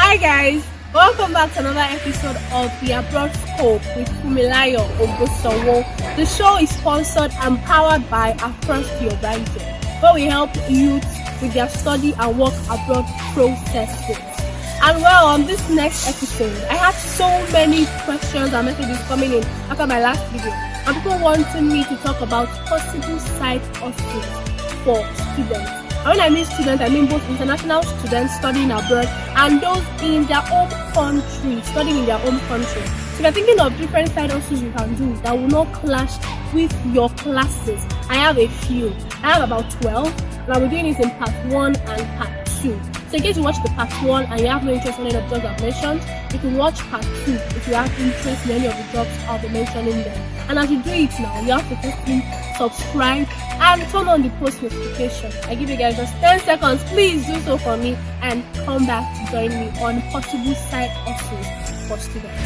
Hi guys, welcome back to another episode of the Abroad Scope with Fumilayo Ogosowo. The show is sponsored and powered by Across the Horizon, where we help youth with their study and work abroad processes. And well, on this next episode, I had so many questions and messages coming in after my last video, and people wanting me to talk about possible side hustles for students. And when I mean students, I mean both international students studying abroad and those in their own country, studying in their own country. So if you're thinking of different side hustles you can do that will not clash with your classes, I have a few. I have about 12, and I'll be doing this in part 1 and part 2. So in case you watch the part 1 and you have no interest in any of the jobs I've mentioned, you can watch part 2 if you have interest in any of the jobs I'll be mentioning there. And as you do it now, you have to firstly subscribe and turn on the post notification. I give you guys just 10 seconds. Please do so for me and come back to join me on possible side hustles for students.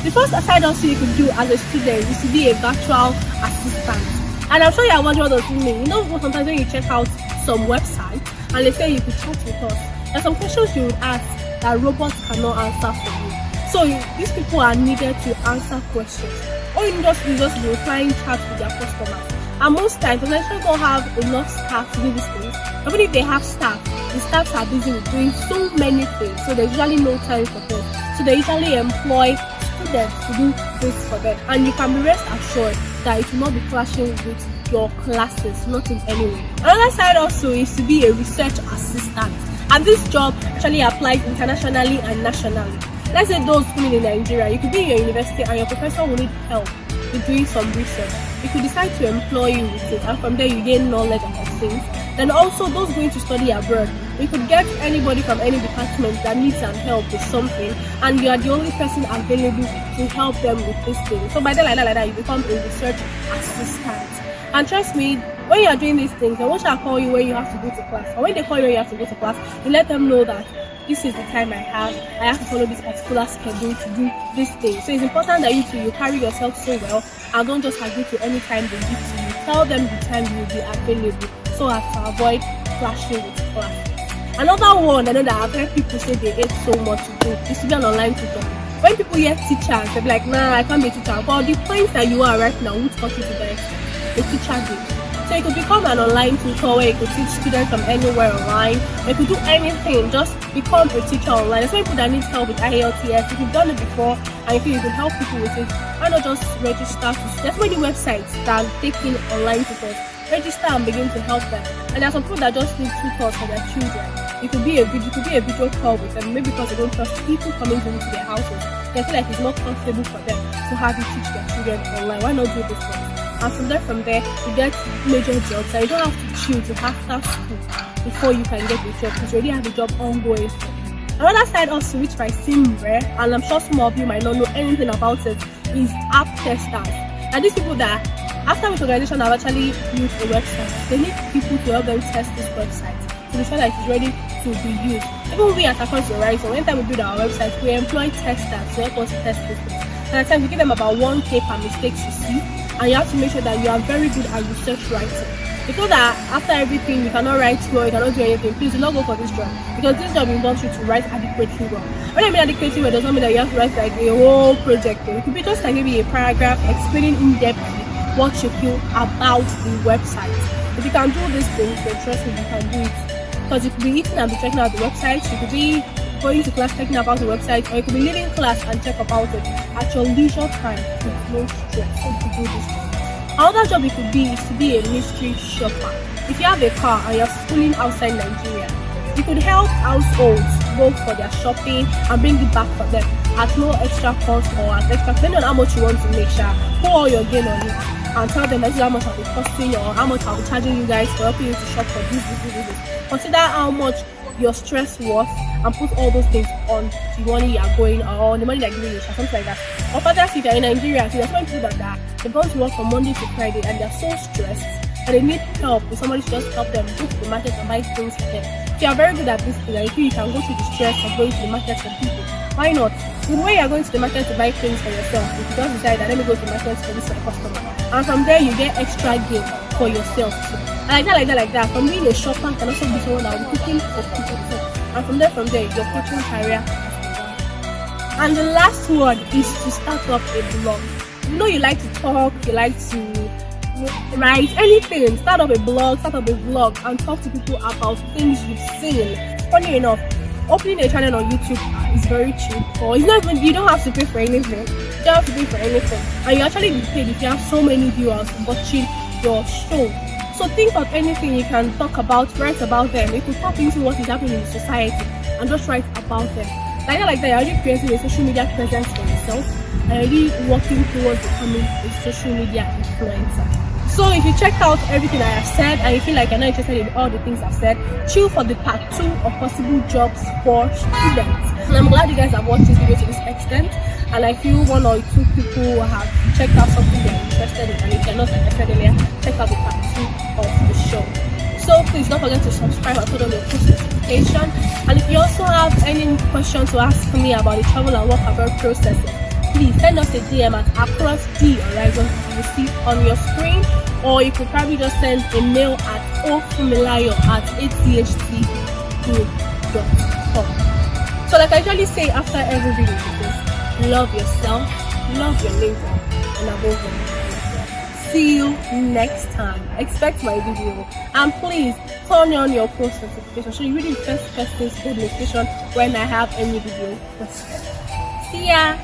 The first side hustle you could do as a student is to be a virtual assistant. And I'm sure you're wondering what does it mean. You know, sometimes when you check out some website and they say you could chat with us, there are some questions you would ask that robots cannot answer for you. So these people are needed to answer questions. All you need just be replying chat with their customers. And most times, the restaurants don't have enough staff to do these things. Even if they have staff, the staffs are busy with doing so many things, so there's usually no time for them. So they usually employ students to do this for them, and you can be rest assured that it will not be clashing with your classes, not in any way. Another side also is to be a research assistant, and this job actually applies internationally and nationally. Let's say those schooling in Nigeria, you could be in your university and your professor will need help with doing some research. You could decide to employ you with it, and from there you gain knowledge about things. Then also those going to study abroad, we could get anybody from any department that needs some help with something, and you are the only person available to help them with this thing. So by then, like that, you become a research assistant. And trust me, when you are doing these things, they won't call you when you have to go to class. Or when they call you when you have to go to class, you let them know that this is the time I have to follow this particular schedule to do this thing. So it's important that you carry yourself so well and don't just agree to any time they give to you. Tell them the time you will be available so as to avoid clashing with class. Another one I know that I've heard people say they hate so much to do is to be an online tutor. When people hear teachers, they'll be like, nah, I can't be a teacher. But the point that you are right now won't taught you to the extent a teacher did. So you could become an online tutor where you could teach students from anywhere online. You could do anything, just become a teacher online. There's some people that need help with IELTS. If you've done it before and you feel you can help people with it, why not just register? There's many websites that take in online tutors. Register and begin to help them. And there are some people that just need tutors for their children. It could be a video call with them, maybe because they don't trust people coming to their houses. They feel like it's not comfortable for them to have you teach their children online. Why not do this one? And from there, you get major jobs. And you don't have to chill to after school before you can get a job, because you already have a job ongoing for you. Another side also, which might seem rare, and I'm sure some of you might not know anything about it, is app testers. And these people that, after which organization have actually built a website, they need people to help them test this website to be sure that it's ready to be used. Even we at Across the Horizon, anytime we build our website, we employ testers to help us test this thing. And at times we give them about 1K per mistakes you see, and you have to make sure that you are very good at research writing. It's not that after everything you cannot write well, you cannot do anything. Please do not go for this job, because this job involves you to write adequately well. When I mean adequately well, does not mean that you have to write like a whole project. It could be just like maybe a paragraph explaining in depth what you feel about the website. If you can do these things, then trust me, you can do it. Because you could be eating and be checking out the website, you could be going to class checking about the website, or you could be leaving class and check about it at your leisure time with no stress. So you do this job. Another job it could be is to be a mystery shopper. If you have a car and you're schooling outside Nigeria, you could help households go for their shopping and bring it back for them at no extra cost, or at extra, depending on how much you want to make sure. Put all your gain on it and tell them this is how much I'll be costing you, or how much I'll be charging you guys for helping you to shop for this. Consider how much your stress worth and put all those things on the money you are going, or on the money they're giving you, or something like that. Or further, if you're in Nigeria, so there's some people that they've gone to work from Monday to Friday and they're so stressed and they need help with somebody to just help them go to the market and buy things for them. If you are very good at this thing, and if you can go through the stress of going to the market for people, Why not? The way you're going to the market to buy things for yourself, if you just decide that let me go to the market for this for a customer, and from there you get extra gain for yourself too. And like that. From being a shopper, can also be someone that will be cooking for people too. And from there, your coaching career. And the last one is to start up a blog. You know you like to talk, you like to write anything. Start up a blog, start up a vlog, and talk to people about things you've seen. Funny enough, opening a channel on YouTube is very cheap, or it's not even, you don't have to pay for anything. You don't have to pay for anything, and you actually be paid if you have so many viewers watching your show. So think of anything you can talk about, write about them. You can tap into what is happening in society and just write about them. Like that, you're already creating a social media presence for yourself, and you're already working towards becoming a social media influencer. So if you checked out everything I have said and you feel like you're not interested in all the things I've said, chill for the part 2 of possible jobs for students. And I'm glad you guys have watched this video to this extent, and I feel 1 or 2 people have checked out something they're interested in, and if you're not, like I said earlier, check out the part 2 of the show. So please don't forget to subscribe and turn on your post notification. And if you also have any questions to ask me about the travel and work abroad process, please send us a DM at Across the Horizon you see on your screen, or you could probably just send a mail at ofumilayo@athtgroup.com. So like I usually say after every video like this, love yourself, love your neighbor, and above all, see you next time. Expect my video, and please turn on your post notification so you really first person's good notification when I have any video posted. See ya.